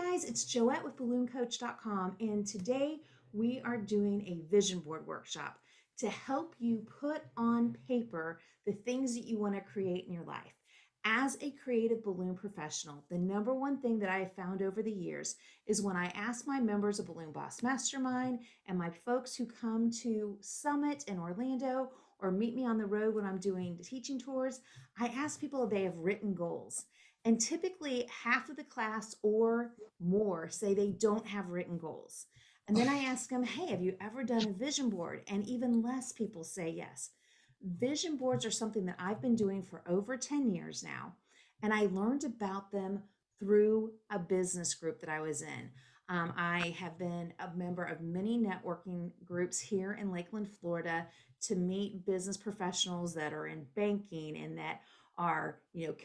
guys, it's Joette with BalloonCoach.com, and today we are doing a vision board workshop to help you put on paper the things that you want to create in your life. As a creative balloon professional, the number one thing that I have found over the years is when I ask my members of Balloon Boss Mastermind and my folks who come to Summit in Orlando or meet me on the road when I'm doing teaching tours, I ask people if they have written goals. And typically, half of the class or more say they don't have written goals. And then I ask them, hey, have you ever done a vision board? And even less people say yes. Vision boards are something that I've been doing for over 10 years now. And I learned about them through a business group that I was in. I have been a member of many networking groups here in Lakeland, Florida, to meet business professionals that are in banking and that are,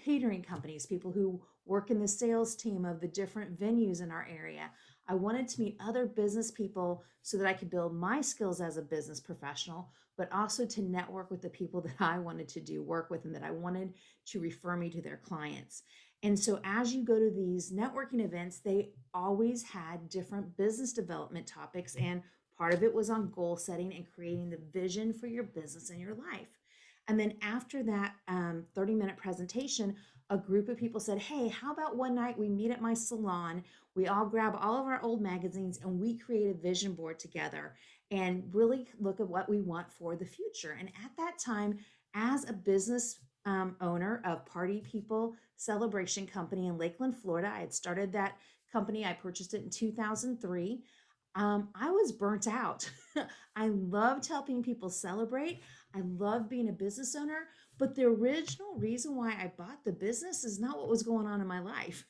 catering companies, people who work in the sales team of the different venues in our area. I wanted to meet other business people so that I could build my skills as a business professional, but also to network with the people that I wanted to do work with and that I wanted to refer me to their clients. And so as you go to these networking events, they always had different business development topics, and part of it was on goal setting and creating the vision for your business and your life. And then after that 30-minute presentation, a group of people said, hey, how about one night we meet at my salon, we all grab all of our old magazines and we create a vision board together and really look at what we want for the future. And at that time, as a business owner of Party People Celebration Company in Lakeland, Florida, I had started that company. I purchased it in 2003. I was burnt out. I loved helping people celebrate. I love being a business owner, but the original reason why I bought the business is not what was going on in my life.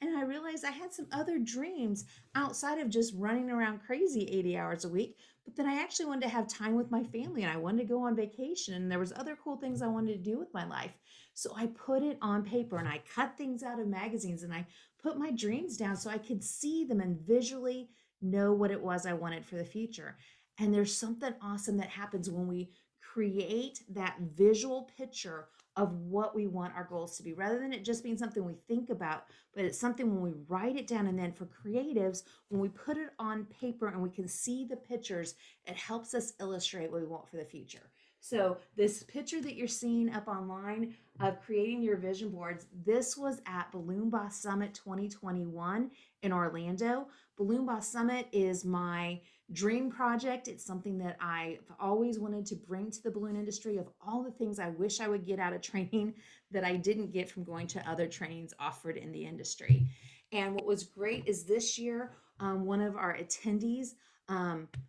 And I realized I had some other dreams outside of just running around crazy 80 hours a week, but then I actually wanted to have time with my family and I wanted to go on vacation and there was other cool things I wanted to do with my life. So I put it on paper and I cut things out of magazines and I put my dreams down so I could see them and visually know what it was I wanted for the future. And there's something awesome that happens when we create that visual picture of what we want our goals to be, rather than it just being something we think about, but it's something when we write it down. And then for creatives, when we put it on paper and we can see the pictures, it helps us illustrate what we want for the future. So this picture that you're seeing up online of creating your vision boards, this was at Balloon Boss Summit 2021 in Orlando. Balloon Boss Summit is my dream project. It's something that I've always wanted to bring to the balloon industry, of all the things I wish I would get out of training that I didn't get from going to other trainings offered in the industry. And what was great is this year, one of our attendees,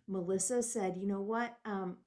Melissa, said, you know what,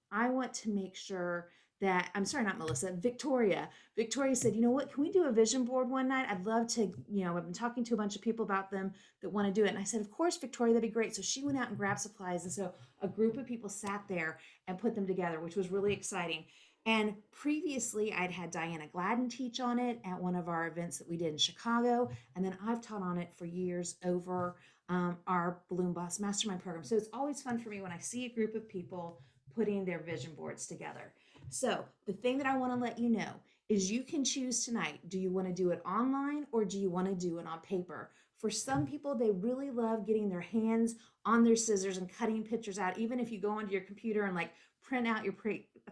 I want to make sure that, I'm sorry, not Melissa, Victoria. Victoria said, you know what, can we do a vision board one night? I'd love to, I've been talking to a bunch of people about them that want to do it. And I said, of course, Victoria, that'd be great. So she went out and grabbed supplies. And so a group of people sat there and put them together, which was really exciting. And previously, I'd had Diana Gladden teach on it at one of our events that we did in Chicago. And then I've taught on it for years over our Balloon Boss Mastermind program. So it's always fun for me when I see a group of people putting their vision boards together. So the thing that I want to let you know is you can choose tonight. Do you want to do it online or do you want to do it on paper? For some people, they really love getting their hands on their scissors and cutting pictures out, even if you go onto your computer and like print out your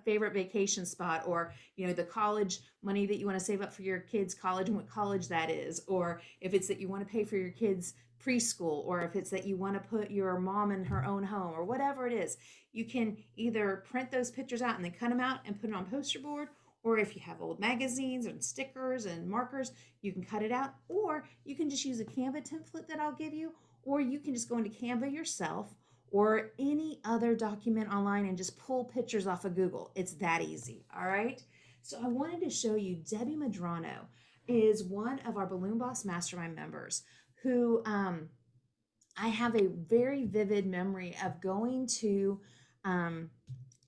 favorite vacation spot, or the college money that you want to save up for your kids' college and what college that is, or if it's that you want to pay for your kids' preschool, or if it's that you want to put your mom in her own home, or whatever it is. You can either print those pictures out and then cut them out and put it on poster board, or if you have old magazines and stickers and markers, you can cut it out, or you can just use a Canva template that I'll give you, or you can just go into Canva yourself or any other document online and just pull pictures off of Google. It's that easy, all right? So I wanted to show you, Debbie Madrano is one of our Balloon Boss Mastermind members who I have a very vivid memory of going to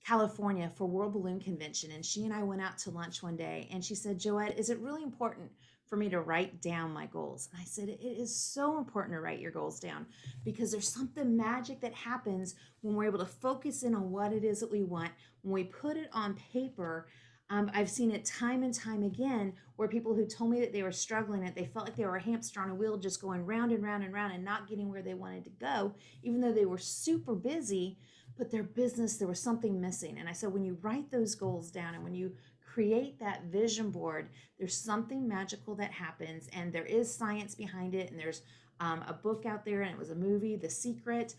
California for World Balloon Convention. And she and I went out to lunch one day and she said, Joette, is it really important for me to write down my goals? And I said, it is so important to write your goals down, because there's something magic that happens when we're able to focus in on what it is that we want. When we put it on paper, I've seen it time and time again where people who told me that they were struggling, that they felt like they were a hamster on a wheel just going round and round and round and not getting where they wanted to go, even though they were super busy, but their business, there was something missing. And I said, when you write those goals down and when you create that vision board, there's something magical that happens, and there is science behind it. And there's a book out there, and it was a movie, The Secret.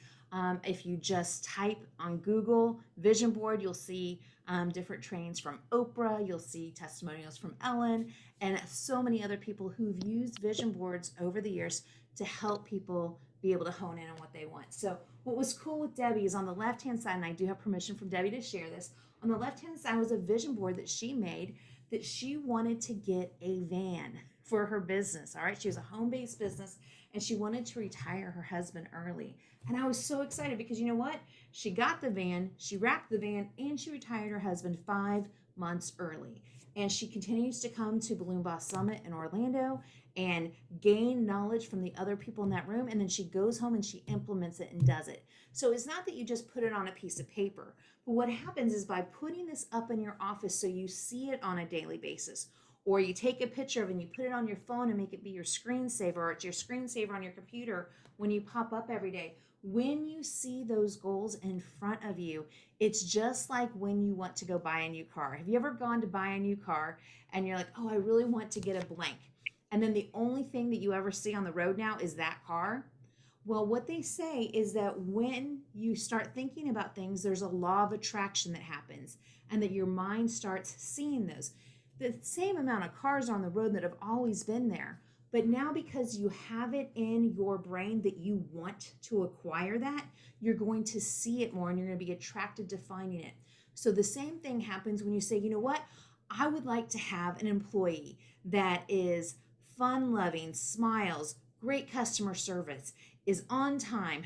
If you just type on Google vision board, you'll see different trainings from Oprah. You'll see testimonials from Ellen and so many other people who've used vision boards over the years to help people be able to hone in on what they want. So what was cool with Debbie is on the left-hand side, and I do have permission from Debbie to share this, on the left-hand side was a vision board that she made that she wanted to get a van for her business. All right. She was a home-based business and she wanted to retire her husband early. And I was so excited because you know what? She got the van, she wrapped the van, and she retired her husband 5 months early. And she continues to come to Balloon Boss Summit in Orlando and gain knowledge from the other people in that room. And then she goes home and she implements it and does it. So it's not that you just put it on a piece of paper, but what happens is by putting this up in your office so you see it on a daily basis, or you take a picture of it and you put it on your phone and make it be your screensaver, or it's your screensaver on your computer when you pop up every day. When you see those goals in front of you, it's just like when you want to go buy a new car. Have you ever gone to buy a new car and you're like, oh, I really want to get a blank? And then the only thing that you ever see on the road now is that car. Well, what they say is that when you start thinking about things, there's a law of attraction that happens, and that your mind starts seeing those. The same amount of cars on the road that have always been there, but now because you have it in your brain that you want to acquire that, you're going to see it more and you're going to be attracted to finding it. So the same thing happens when you say, you know what? I would like to have an employee that is fun loving, smiles, great customer service, is on time.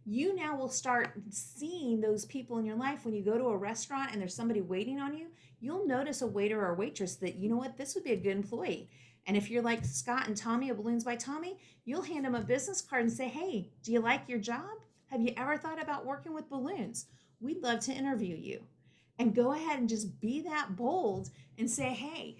You now will start seeing those people in your life when you go to a restaurant and there's somebody waiting on you. You'll notice a waiter or a waitress that, you know what, this would be a good employee. And if you're like Scott and Tommy of Balloons by Tommy, you'll hand them a business card and say, hey, do you like your job? Have you ever thought about working with balloons? We'd love to interview you. And go ahead and just be that bold and say, hey,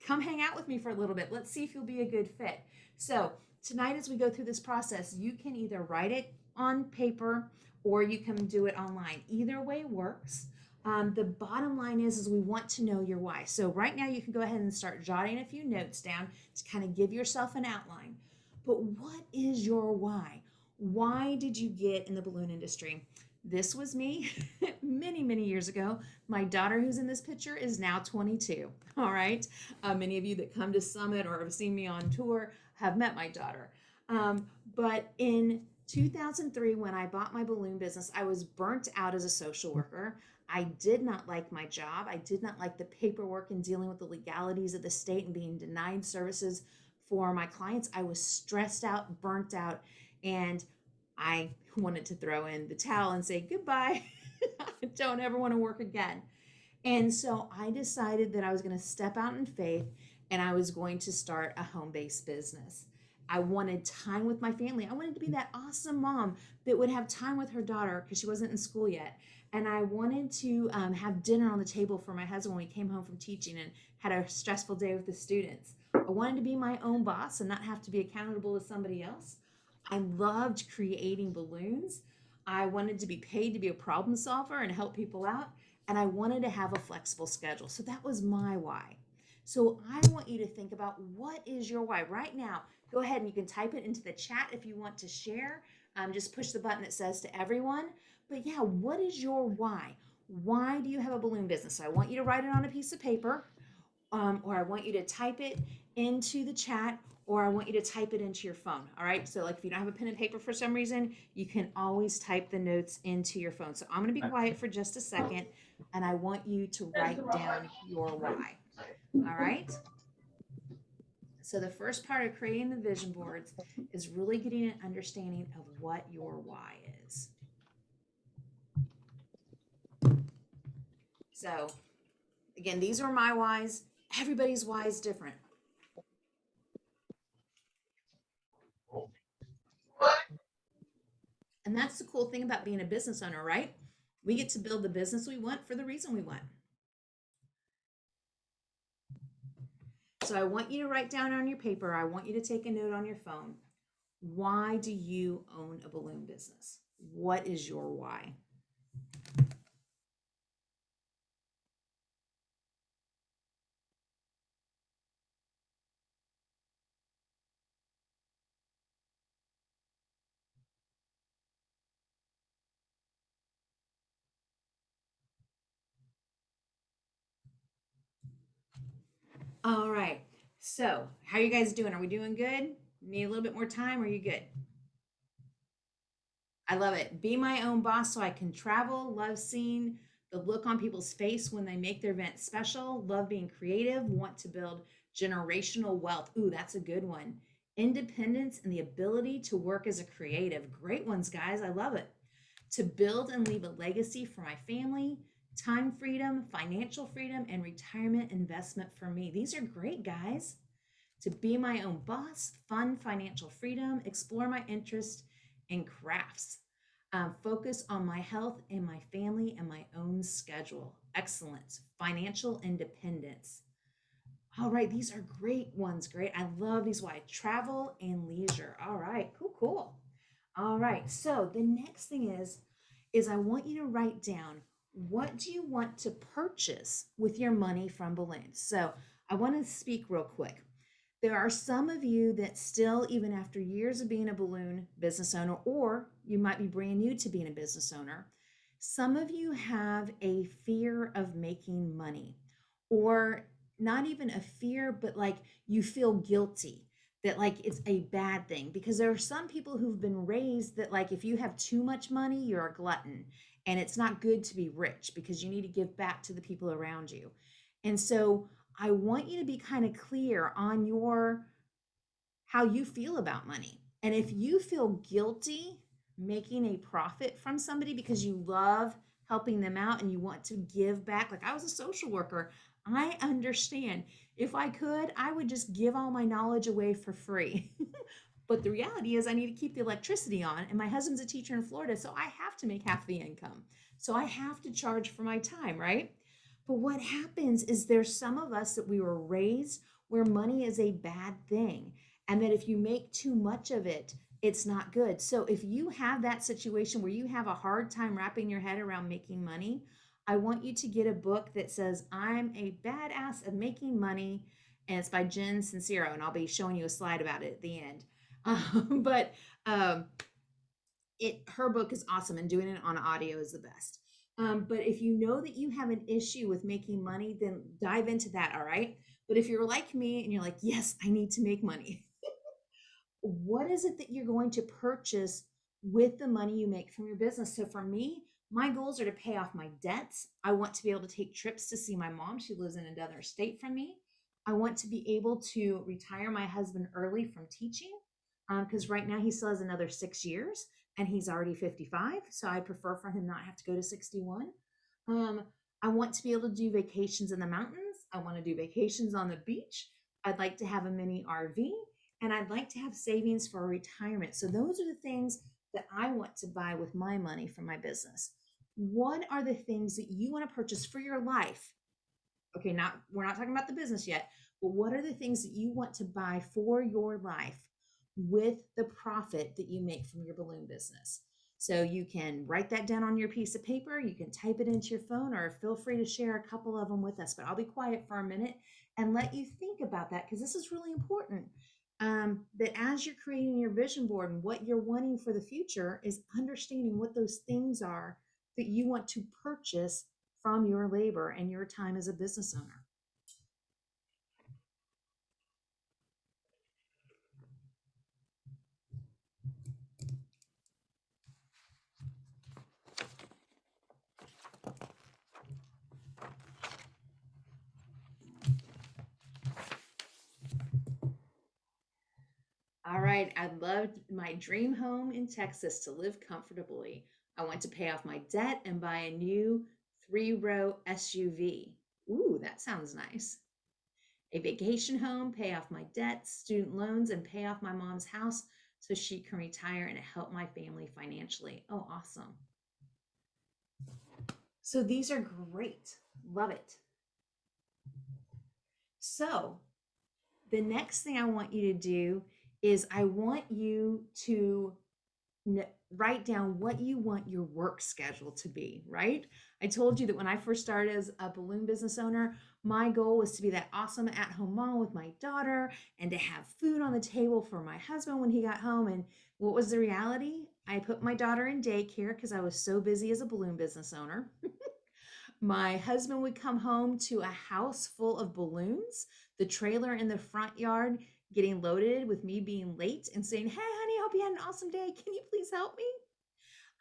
come hang out with me for a little bit. Let's see if you'll be a good fit. So tonight, as we go through this process, you can either write it on paper or you can do it online. Either way works. The bottom line is we want to know your why. So right now you can go ahead and start jotting a few notes down to kind of give yourself an outline. But what is your why? Why did you get in the balloon industry? This was me many, many years ago. My daughter, who's in this picture, is now 22. All right. Many of you that come to Summit or have seen me on tour have met my daughter. But in 2003, when I bought my balloon business, I was burnt out as a social worker. I did not like my job. I did not like the paperwork and dealing with the legalities of the state and being denied services for my clients. I was stressed out, burnt out, and I wanted to throw in the towel and say goodbye. I don't ever want to work again. And so I decided that I was going to step out in faith and I was going to start a home based business. I wanted time with my family. I wanted to be that awesome mom that would have time with her daughter because she wasn't in school yet. And I wanted to have dinner on the table for my husband when he came home from teaching and had a stressful day with the students. I wanted to be my own boss and not have to be accountable to somebody else. I loved creating balloons. I wanted to be paid to be a problem solver and help people out. And I wanted to have a flexible schedule. So that was my why. So I want you to think about what is your why right now. Go ahead and you can type it into the chat if you want to share. Just push the button that says to everyone. But yeah, what is your why? Why do you have a balloon business? So I want you to write it on a piece of paper, or I want you to type it into the chat, or I want you to type it into your phone. All right. So like if you don't have a pen and paper for some reason, you can always type the notes into your phone. So I'm going to be quiet for just a second and I want you to write down your why. All right. So the first part of creating the vision boards is really getting an understanding of what your why is. So again, these are my whys. Everybody's why is different. And that's the cool thing about being a business owner, right? We get to build the business we want for the reason we want. So I want you to write down on your paper, I want you to take a note on your phone. Why do you own a balloon business? What is your why? All right. So, how are you guys doing? Are we doing good? Need a little bit more time? Or are you good? I love it. Be my own boss so I can travel. Love seeing the look on people's face when they make their event special. Love being creative. Want to build generational wealth. Ooh, that's a good one. Independence and the ability to work as a creative. Great ones, guys. I love it. To build and leave a legacy for my family. Time freedom, financial freedom, and retirement investment for me. These are great, guys. To be my own boss, fun financial freedom, explore my interest in crafts, focus on my health and my family and my own schedule, excellence, financial independence. All right, these are great ones. Great. I love these. Why? Travel and leisure. All right, cool, cool. All right. So the next thing is I want you to write down what do you want to purchase with your money from balloons. So I want to speak real quick. There are some of you that still, even after years of being a balloon business owner, or you might be brand new to being a business owner, some of you have a fear of making money, or not even a fear, but like you feel guilty that like it's a bad thing, because there are some people who've been raised that like if you have too much money, you're a glutton, and it's not good to be rich because you need to give back to the people around you. And so I want you to be kind of clear on your how you feel about money. And if you feel guilty making a profit from somebody because you love helping them out and you want to give back, like I was a social worker, I understand. If I could, I would just give all my knowledge away for free. But the reality is, I need to keep the electricity on, and my husband's a teacher in Florida, so I have to make half the income. So I have to charge for my time, right? But what happens is there's some of us that we were raised where money is a bad thing, and that if you make too much of it, it's not good. So if you have that situation where you have a hard time wrapping your head around making money, I want you to get a book that says, I'm a badass at making money. And it's by Jen Sincero. And I'll be showing you a slide about it at the end. But her book is awesome, and doing it on audio is the best. But if you know that you have an issue with making money, then dive into that. All right. But if you're like me and you're like, yes, I need to make money, what is it that you're going to purchase with the money you make from your business? So for me, my goals are to pay off my debts. I want to be able to take trips to see my mom. She lives in another state from me. I want to be able to retire my husband early from teaching, because right now he still has another 6 years and he's already 55. So I prefer for him not have to go to 61. Um, I want to be able to do vacations in the mountains. I want to do vacations on the beach. I'd like to have a mini RV, and I'd like to have savings for retirement. So those are the things that I want to buy with my money from my business. What are the things that you want to purchase for your life? Okay, not we're not talking about the business yet, but what are the things that you want to buy for your life with the profit that you make from your balloon business? So you can write that down on your piece of paper, you can type it into your phone, or feel free to share a couple of them with us. But I'll be quiet for a minute and let you think about that, because this is really important. That as you're creating your vision board and what you're wanting for the future is understanding what those things are that you want to purchase from your labor and your time as a business owner. All right, I loved my dream home in Texas to live comfortably. I want to pay off my debt and buy a new 3-row SUV. Ooh, that sounds nice. A vacation home, pay off my debts, student loans, and pay off my mom's house so she can retire and help my family financially. Oh, awesome. So these are great. Love it. So The next thing I want you to do is I want you to write down what you want your work schedule to be, right? I told you that when I first started as a balloon business owner, my goal was to be that awesome at home mom with my daughter and to have food on the table for my husband when he got home. And what was the reality? I put my daughter in daycare because I was so busy as a balloon business owner. My husband would come home to a house full of balloons, the trailer in the front yard getting loaded with me being late and saying, "Hey, honey, I hope you had an awesome day. Can you please help me?"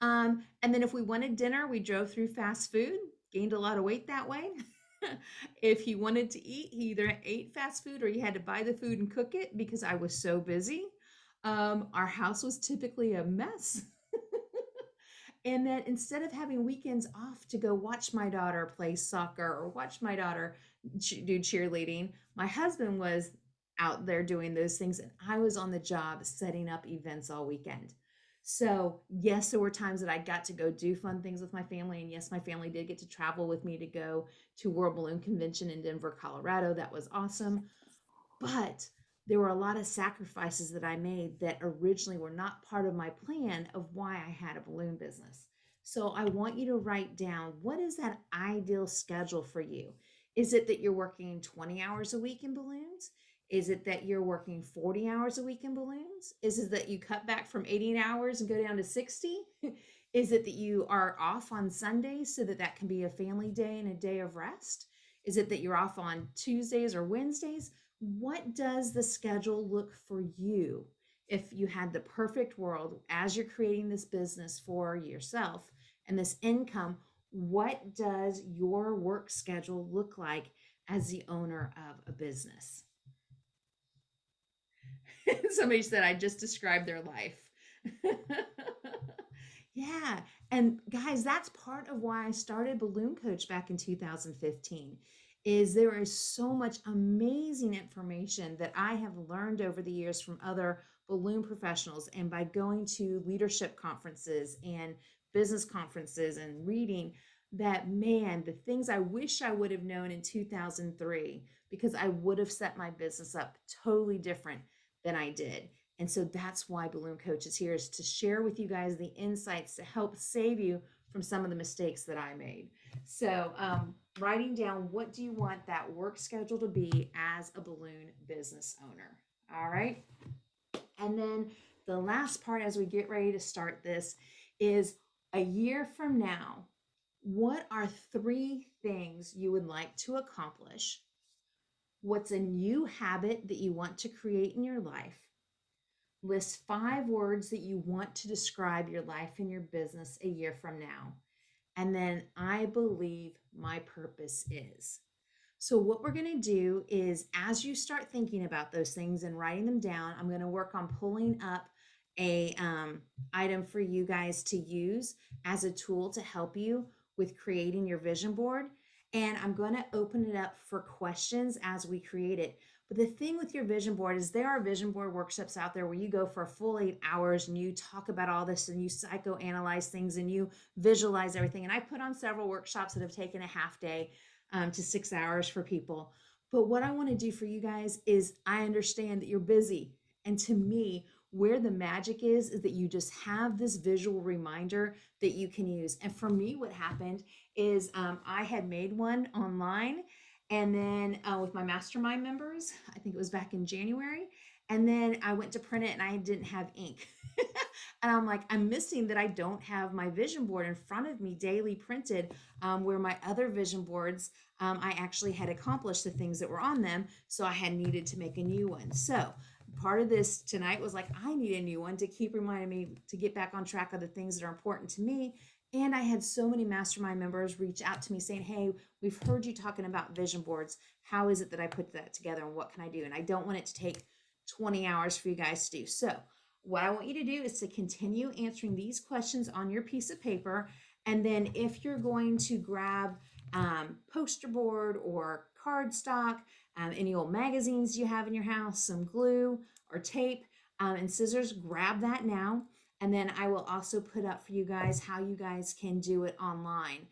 And then if we wanted dinner, we drove through fast food, gained a lot of weight that way. If he wanted to eat, he either ate fast food or he had to buy the food and cook it because I was so busy. Our house was typically a mess. And that instead of having weekends off to go watch my daughter play soccer or watch my daughter do cheerleading, my husband was out there doing those things and I was on the job setting up events all weekend. So, yes, there were times that I got to go do fun things with my family. And yes, my family did get to travel with me to go to World Balloon Convention in Denver, Colorado. That was awesome. But there were a lot of sacrifices that I made that originally were not part of my plan of why I had a balloon business. So I want you to write down, what is that ideal schedule for you? Is it that you're working 20 hours a week in balloons? Is it that you're working 40 hours a week in balloons? Is it that you cut back from 80 hours and go down to 60? Is it that you are off on Sundays so that that can be a family day and a day of rest? Is it that you're off on Tuesdays or Wednesdays? What does the schedule look for you? If you had the perfect world as you're creating this business for yourself and this income, what does your work schedule look like as the owner of a business? Somebody said I just described their life. Yeah. And guys, that's part of why I started Balloon Coach back in 2015 is there is so much amazing information that I have learned over the years from other balloon professionals and by going to leadership conferences and business conferences and reading that, man, the things I wish I would have known in 2003 because I would have set my business up totally different than I did. And so that's why Balloon Coach is here, is to share with you guys the insights to help save you from some of the mistakes that I made. So writing down, what do you want that work schedule to be as a balloon business owner? All right. And then the last part as we get ready to start this is a year from now, what are 3 things you would like to accomplish? What's a new habit that you want to create in your life? List 5 words that you want to describe your life and your business a year from now. And then I believe my purpose is. So, what we're going to do is, as you start thinking about those things and writing them down, I'm going to work on pulling up a item for you guys to use as a tool to help you with creating your vision board. And I'm going to open it up for questions as we create it. But the thing with your vision board is there are vision board workshops out there where you go for a full 8 hours and you talk about all this and you psychoanalyze things and you visualize everything. And I put on several workshops that have taken a half day to 6 hours for people. But what I want to do for you guys is I understand that you're busy. And to me, where the magic is that you just have this visual reminder that you can use. And for me, what happened is I had made one online and then with my mastermind members, I think it was back in January. And then I went to print it and I didn't have ink. And I'm like, I'm missing that I don't have my vision board in front of me daily printed, where my other vision boards, I actually had accomplished the things that were on them. So I had needed to make a new one. So part of this tonight was like, I need a new one to keep reminding me to get back on track of the things that are important to me. And I had so many mastermind members reach out to me saying, hey, we've heard you talking about vision boards. How is it that I put that together and what can I do? And I don't want it to take 20 hours for you guys to do. So what I want you to do is to continue answering these questions on your piece of paper. And then if you're going to grab poster board or cardstock, any old magazines you have in your house, some glue or tape and scissors, grab that now. And then I will also put up for you guys how you guys can do it online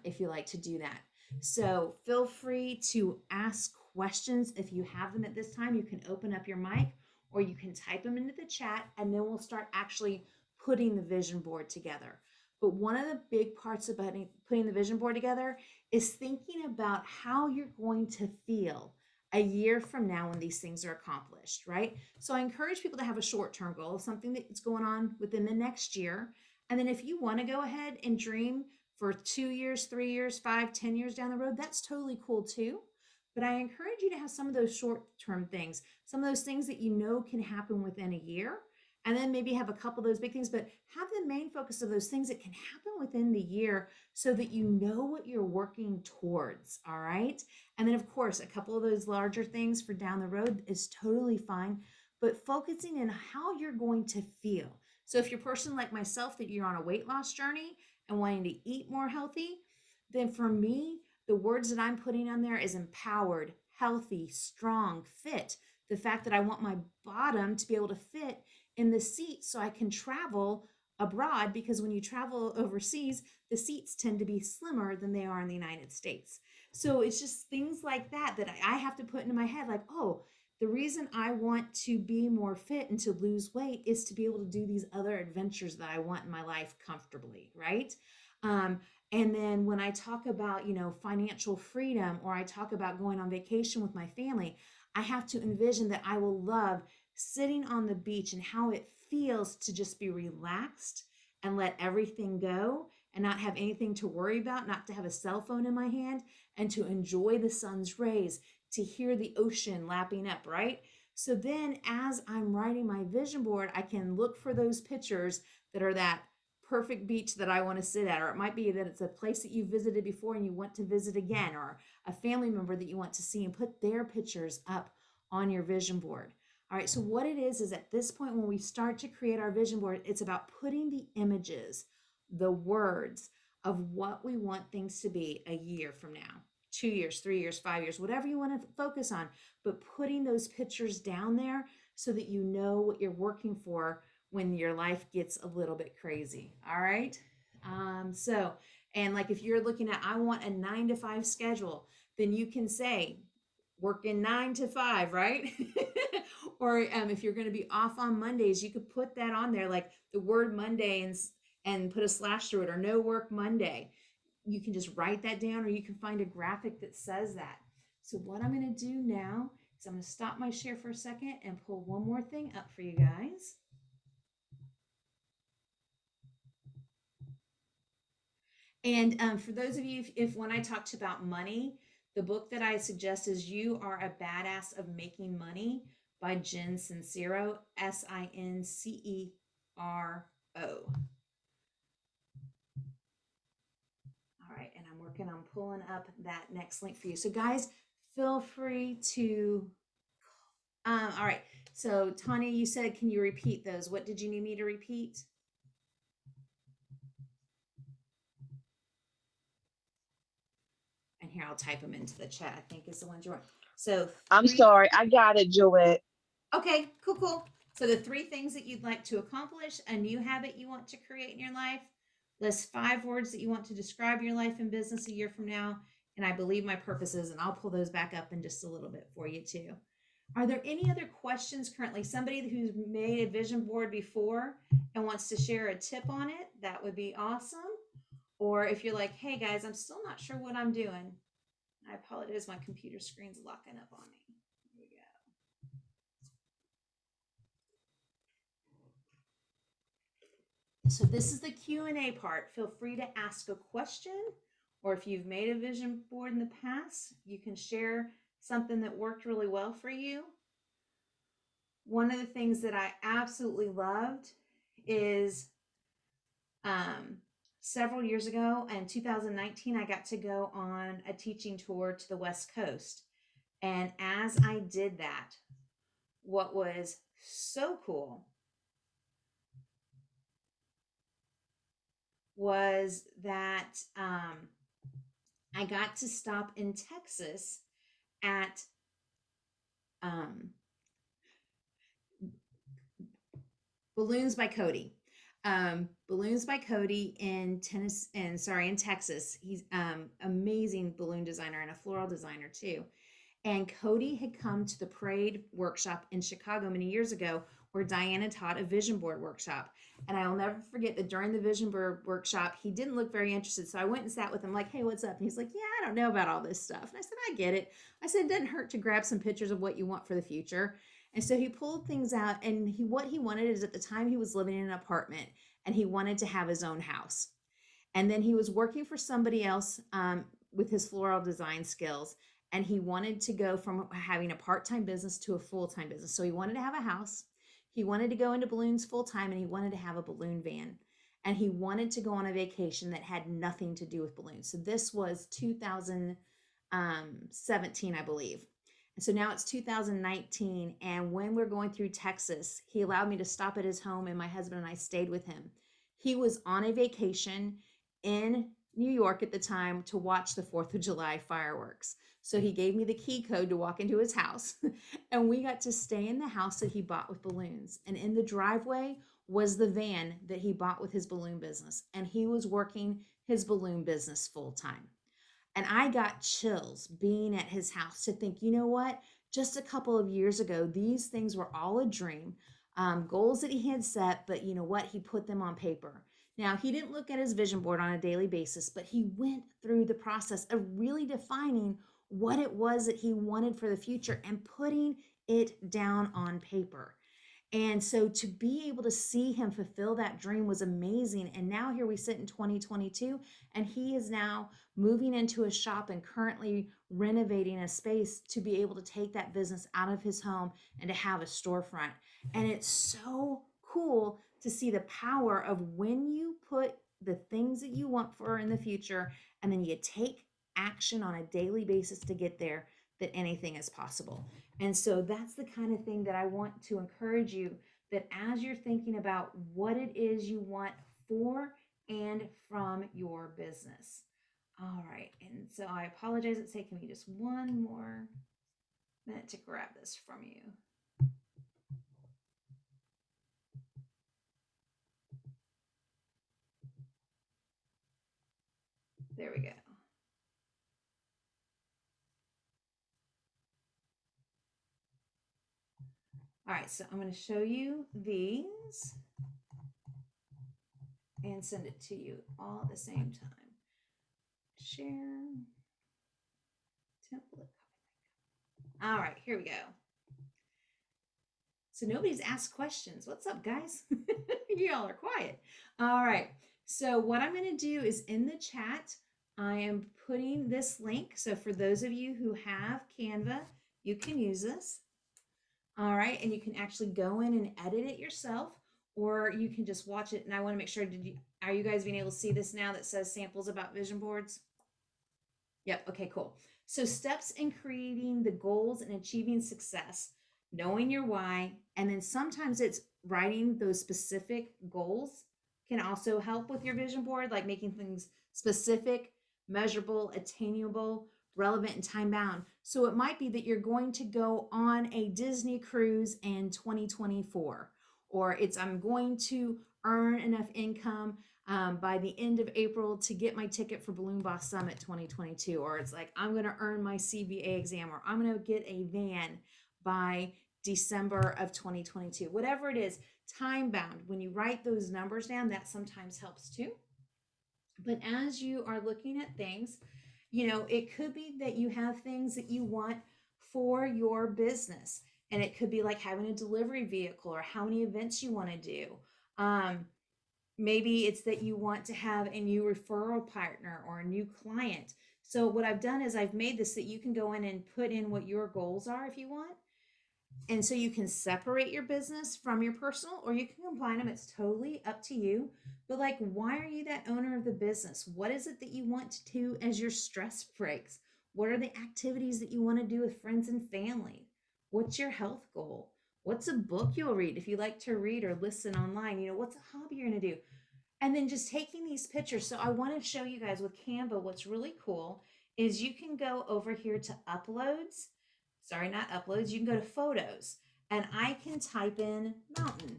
if you like to do that. So feel free to ask questions if you have them at this time. You can open up your mic or you can type them into the chat, and then we'll start actually putting the vision board together. But one of the big parts about putting the vision board together is thinking about how you're going to feel a year from now when these things are accomplished, right? So I encourage people to have a short-term goal, something that's going on within the next year. And then if you want to go ahead and dream for 2 years, 3 years, 5, 10 years down the road, that's totally cool too. But I encourage you to have some of those short-term things, some of those things that you know can happen within a year, and then maybe have a couple of those big things, but have the main focus of those things that can happen within the year so that you know what you're working towards. All right. And then, of course, a couple of those larger things for down the road is totally fine, but focusing in how you're going to feel. So if you're a person like myself that you're on a weight loss journey and wanting to eat more healthy, then for me, the words that I'm putting on there is empowered, healthy, strong, fit. The fact that I want my bottom to be able to fit in the seat so I can travel abroad, because when you travel overseas, the seats tend to be slimmer than they are in the United States. So it's just things like that that I have to put into my head, like, oh, the reason I want to be more fit and to lose weight is to be able to do these other adventures that I want in my life comfortably, right? Um, and then when I talk about, financial freedom, or I talk about going on vacation with my family, I have to envision that I will love sitting on the beach and how it feels to just be relaxed and let everything go and not have anything to worry about, not to have a cell phone in my hand, and to enjoy the sun's rays, to hear the ocean lapping up, right? So then as I'm writing my vision board, I can look for those pictures that are that perfect beach that I want to sit at, or it might be that it's a place that you visited before and you want to visit again, or a family member that you want to see, and put their pictures up on your vision board. All right, so what it is at this point when we start to create our vision board, it's about putting the images, the words of what we want things to be a year from now, 2 years, 3 years, 5 years, whatever you want to focus on, but putting those pictures down there so that you know what you're working for when your life gets a little bit crazy. All right. And like if you're looking at, I want a 9 to 5 schedule, then you can say, working 9 to 5, right? Or if you're going to be off on Mondays, you could put that on there, like the word Monday, and put a slash through it, or no work Monday. You can just write that down, or you can find a graphic that says that. So what I'm going to do now is I'm going to stop my share for a second and pull one more thing up for you guys. And for those of you, if when I talked about money, the book that I suggest is You Are a Badass of Making Money by Jen Sincero, Sincero. All right, and I'm working on pulling up that next link for you. So guys, feel free to, all right. So Tanya, you said, can you repeat those? What did you need me to repeat? And here, I'll type them into the chat, I think is the ones you want. So I'm sorry, I got it, Joette. Okay, cool. So the 3 things that you'd like to accomplish, a new habit you want to create in your life, list 5 words that you want to describe your life and business a year from now, and I believe my purposes, and I'll pull those back up in just a little bit for you too. Are there any other questions currently? Somebody who's made a vision board before and wants to share a tip on it, that would be awesome. Or if you're like, hey guys, I'm still not sure what I'm doing. I apologize, my computer screen's locking up on me. Here we go. So this is the Q&A part. Feel free to ask a question, or if you've made a vision board in the past, you can share something that worked really well for you. One of the things that I absolutely loved is several years ago in 2019, I got to go on a teaching tour to the West Coast. And as I did that, what was so cool was that I got to stop in Texas at Balloons by Cody. Balloons by Cody in Tennessee, and sorry, in Texas. He's amazing balloon designer and a floral designer too. And Cody had come to the Parade workshop in Chicago many years ago where Diana taught a vision board workshop. And I'll never forget that during the vision board workshop, he didn't look very interested. So I went and sat with him, like, hey, what's up? And he's like, yeah, I don't know about all this stuff. And I said, I get it. I said, it doesn't hurt to grab some pictures of what you want for the future. And so he pulled things out, and what he wanted is, at the time he was living in an apartment and he wanted to have his own house. And then he was working for somebody else with his floral design skills. And he wanted to go from having a part-time business to a full-time business. So he wanted to have a house. He wanted to go into balloons full-time, and he wanted to have a balloon van. And he wanted to go on a vacation that had nothing to do with balloons. So this was 2017, I believe. And so now it's 2019. And when we're going through Texas, he allowed me to stop at his home, and my husband and I stayed with him. He was on a vacation in New York at the time to watch the 4th of July fireworks. So he gave me the key code to walk into his house, and we got to stay in the house that he bought with balloons. And in the driveway was the van that he bought with his balloon business, and he was working his balloon business full time. And I got chills being at his house to think, you know what? Just a couple of years ago, these things were all a dream, goals that he had set, but you know what? He put them on paper. Now, he didn't look at his vision board on a daily basis, but he went through the process of really defining what it was that he wanted for the future and putting it down on paper. And so to be able to see him fulfill that dream was amazing. And now here we sit in 2022, and he is now moving into a shop and currently renovating a space to be able to take that business out of his home and to have a storefront. And it's so cool to see the power of when you put the things that you want for in the future, and then you take action on a daily basis to get there, that anything is possible. And so that's the kind of thing that I want to encourage you, that as you're thinking about what it is you want for and from your business. All right. And so I apologize. It's taking me just one more minute to grab this from you. There we go. All right, so I'm going to show you these and send it to you all at the same time. Share, template. All right, here we go. So nobody's asked questions. What's up, guys? Y'all are quiet. All right, so what I'm going to do is in the chat, I am putting this link. So for those of you who have Canva, you can use this. All right, and you can actually go in and edit it yourself, or you can just watch it. And I want to make sure, are you guys being able to see this now that says samples about vision boards? Yep, okay, cool. So steps in creating the goals and achieving success, knowing your why, and then sometimes it's writing those specific goals can also help with your vision board, like making things specific, measurable, attainable, relevant, and time bound. So it might be that you're going to go on a Disney cruise in 2024, or it's I'm going to earn enough income by the end of April to get my ticket for Balloon Boss Summit 2022, or it's like I'm going to earn my CBA exam, or I'm going to get a van by December of 2022. Whatever it is, time bound. When you write those numbers down, that sometimes helps too. But as you are looking at things, you know, it could be that you have things that you want for your business. And it could be like having a delivery vehicle, or how many events you want to do. Maybe it's that you want to have a new referral partner or a new client. So what I've done is I've made this that you can go in and put in what your goals are if you want. And so you can separate your business from your personal, or you can combine them. It's totally up to you. But like, why are you that owner of the business? What is it that you want to do as your stress breaks? What are the activities that you want to do with friends and family? What's your health goal? What's a book you'll read if you like to read or listen online? You know, what's a hobby you're going to do? And then just taking these pictures. So I want to show you guys with Canva, what's really cool is you can go over here to uploads. Sorry, not uploads. You can go to photos, and I can type in mountain.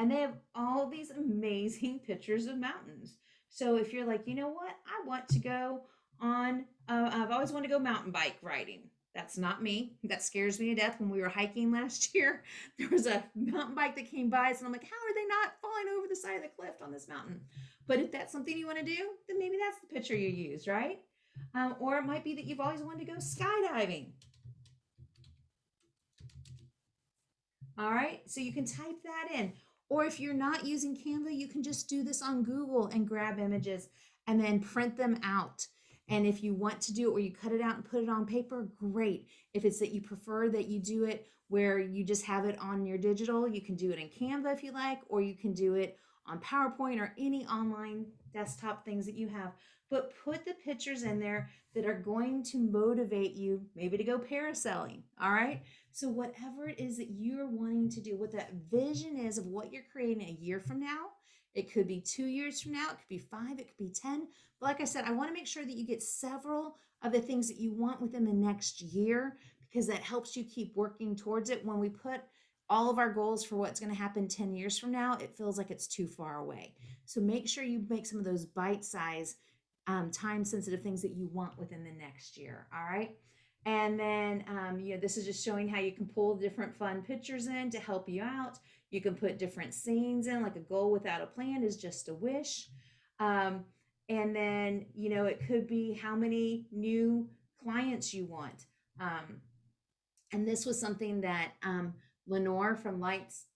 And they have all these amazing pictures of mountains. So if you're like, you know what, I want to go on, I've always wanted to go mountain bike riding. That's not me. That scares me to death. When we were hiking last year, there was a mountain bike that came by us, and I'm like, how are they not falling over the side of the cliff on this mountain? But if that's something you want to do, then maybe that's the picture you use, right? Or it might be that you've always wanted to go skydiving. All right, so you can type that in. Or if you're not using Canva, you can just do this on Google and grab images and then print them out. And if you want to do it where you cut it out and put it on paper, great. If it's that you prefer that you do it where you just have it on your digital, you can do it in Canva if you like, or you can do it on PowerPoint or any online desktop things that you have. But put the pictures in there that are going to motivate you maybe to go parasailing. All right. So, whatever it is that you're wanting to do, what that vision is of what you're creating a year from now, it could be 2 years from now, it could be 5, it could be 10. But like I said, I want to make sure that you get several of the things that you want within the next year because that helps you keep working towards it. When we put all of our goals for what's going to happen 10 years from now, it feels like it's too far away. So, make sure you make some of those bite size, time sensitive things that you want within the next year. All right. And then, this is just showing how you can pull different fun pictures in to help you out. You can put different scenes in, like a goal without a plan is just a wish. Um, and then, it could be how many new clients you want. And this was something that Lenore from Lights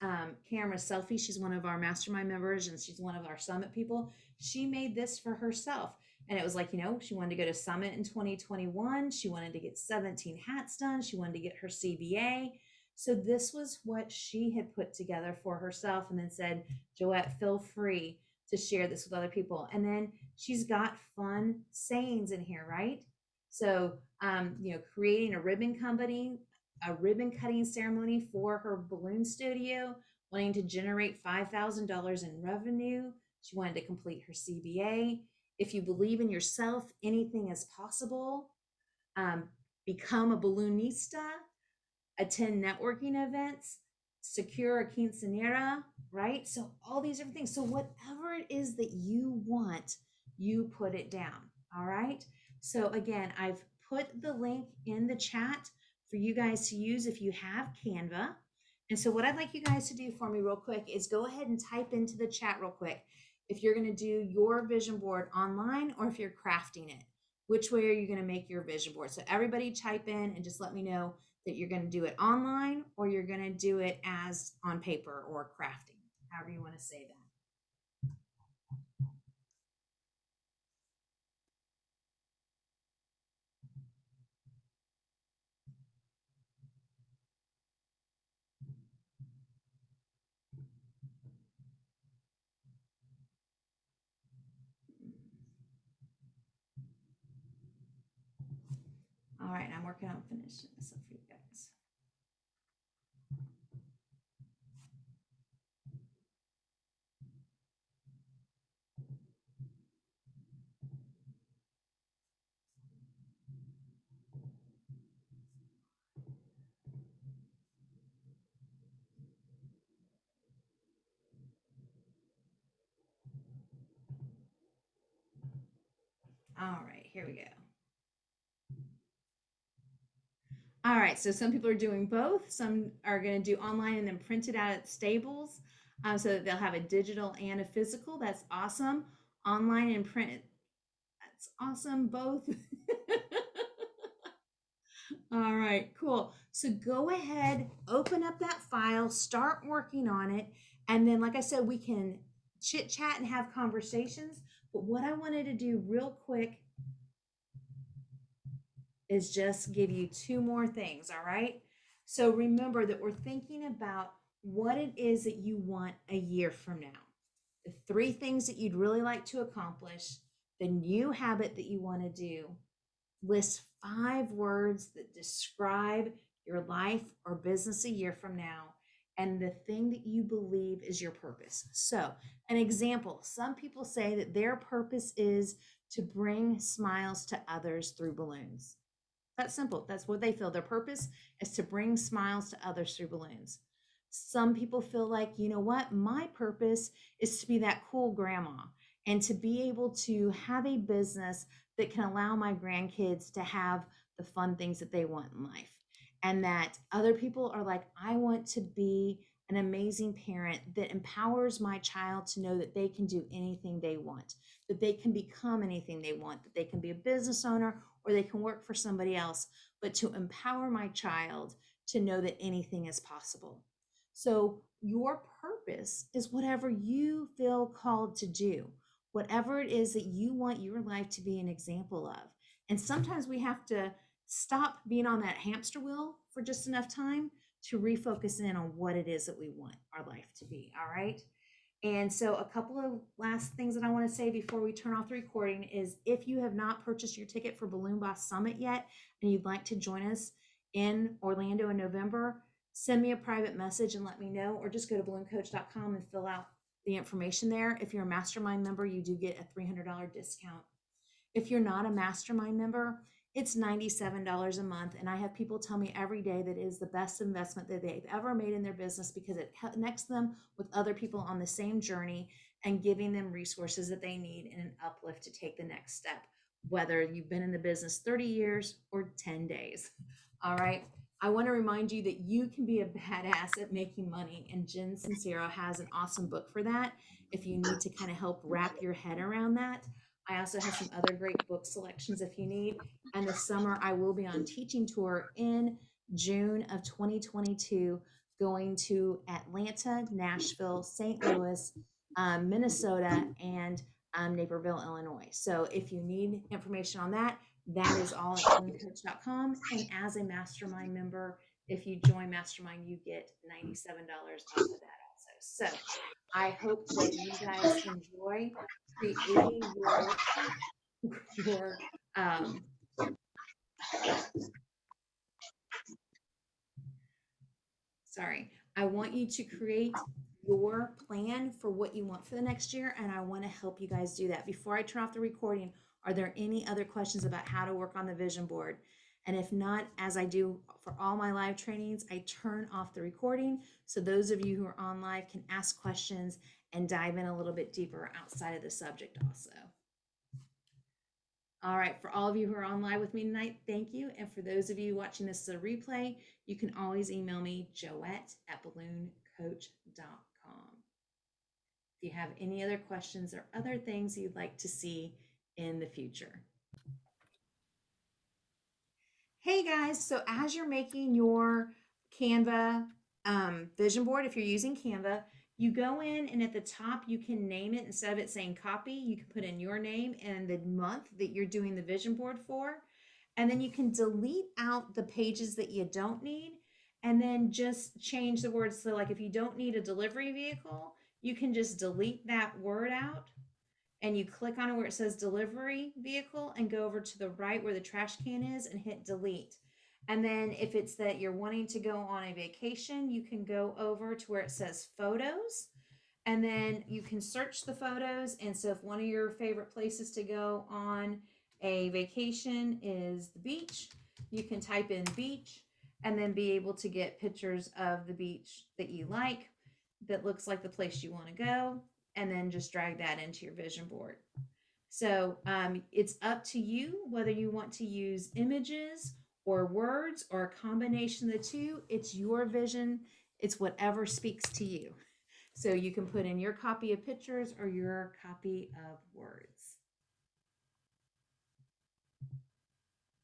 Camera Selfie, she's one of our mastermind members and she's one of our summit people. She made this for herself. And it was like, she wanted to go to Summit in 2021. She wanted to get 17 hats done. She wanted to get her CBA. So this was what she had put together for herself and then said, Joette, feel free to share this with other people. And then she's got fun sayings in here, right? So, creating a ribbon company, a ribbon cutting ceremony for her balloon studio, wanting to generate $5,000 in revenue. She wanted to complete her CBA. If you believe in yourself, anything is possible. Um, Become a balloonista, attend networking events, secure a quinceanera, right? So all these different things. So whatever it is that you want, you put it down. All right. So again, I've put the link in the chat for you guys to use if you have Canva. And so what I'd like you guys to do for me real quick is go ahead and type into the chat real quick if you're going to do your vision board online or if you're crafting it. Which way are you going to make your vision board? So everybody type in and just let me know that you're going to do it online or you're going to do it as on paper or crafting, however you want to say that. All right, I'm working on finishing this up for you guys. All right, here we go. All right, so some people are doing both. Some are going to do online and then print it out at Stables so that they'll have a digital and a physical. That's awesome. Online and print, that's awesome. Both. All right, cool. So go ahead, open up that file, start working on it. And then, like I said, we can chit chat and have conversations. But what I wanted to do real quick is just give you two more things. All right. So remember that we're thinking about what it is that you want a year from now, the 3 things that you'd really like to accomplish, the new habit that you want to do. List 5 words that describe your life or business a year from now and the thing that you believe is your purpose. So, an example, some people say that their purpose is to bring smiles to others through balloons. That's simple. That's what they feel. Their purpose is to bring smiles to others through balloons. Some people feel like, you know what, my purpose is to be that cool grandma and to be able to have a business that can allow my grandkids to have the fun things that they want in life. And that other people are like, I want to be an amazing parent that empowers my child to know that they can do anything they want, that they can become anything they want, that they can be a business owner or they can work for somebody else, but to empower my child to know that anything is possible. So, your purpose is whatever you feel called to do, whatever it is that you want your life to be an example of. And sometimes we have to stop being on that hamster wheel for just enough time to refocus in on what it is that we want our life to be. All right. And so, a couple of last things that I want to say before we turn off the recording is if you have not purchased your ticket for Balloon Boss Summit yet and you'd like to join us in Orlando in November, send me a private message and let me know, or just go to BalloonCoach.com and fill out the information there. If you're a mastermind member, you do get a $300 discount. If you're not a mastermind member, it's $97 a month. And I have people tell me every day that it is the best investment that they've ever made in their business because it connects them with other people on the same journey and giving them resources that they need in an uplift to take the next step, whether you've been in the business 30 years or 10 days. All right. I want to remind you that you can be a badass at making money. And Jen Sincero has an awesome book for that if you need to kind of help wrap your head around that. I also have some other great book selections if you need. And this summer, I will be on teaching tour in June of 2022, going to Atlanta, Nashville, St. Louis, Minnesota, and Naperville, Illinois. So if you need information on that, that is all at BalloonCoach.com. And as a mastermind member, if you join Mastermind, you get $97 off of that also. So I hope that you guys enjoy creating your sorry, I want you to create your plan for what you want for the next year, and I want to help you guys do that. Before I turn off the recording, are there any other questions about how to work on the vision board? And if not, as I do for all my live trainings, I turn off the recording so those of you who are on live can ask questions and dive in a little bit deeper outside of the subject also. All right, for all of you who are on live with me tonight, thank you. And for those of you watching this as a replay, you can always email me, joette@ballooncoach.com. If you have any other questions or other things you'd like to see in the future. Hey guys, so as you're making your Canva vision board, if you're using Canva, you go in and at the top you can name it. Instead of it saying copy, you can put in your name and the month that you're doing the vision board for. And then you can delete out the pages that you don't need and then just change the words. So like if you don't need a delivery vehicle, you can just delete that word out and you click on it where it says delivery vehicle and go over to the right where the trash can is and hit delete. And then if it's that you're wanting to go on a vacation, you can go over to where it says photos and then you can search the photos. And so if one of your favorite places to go on a vacation is the beach, you can type in beach and then be able to get pictures of the beach that you like that looks like the place you want to go and then just drag that into your vision board. So it's up to you whether you want to use images or words or a combination of the two. It's your vision. It's whatever speaks to you. So you can put in your copy of pictures or your copy of words.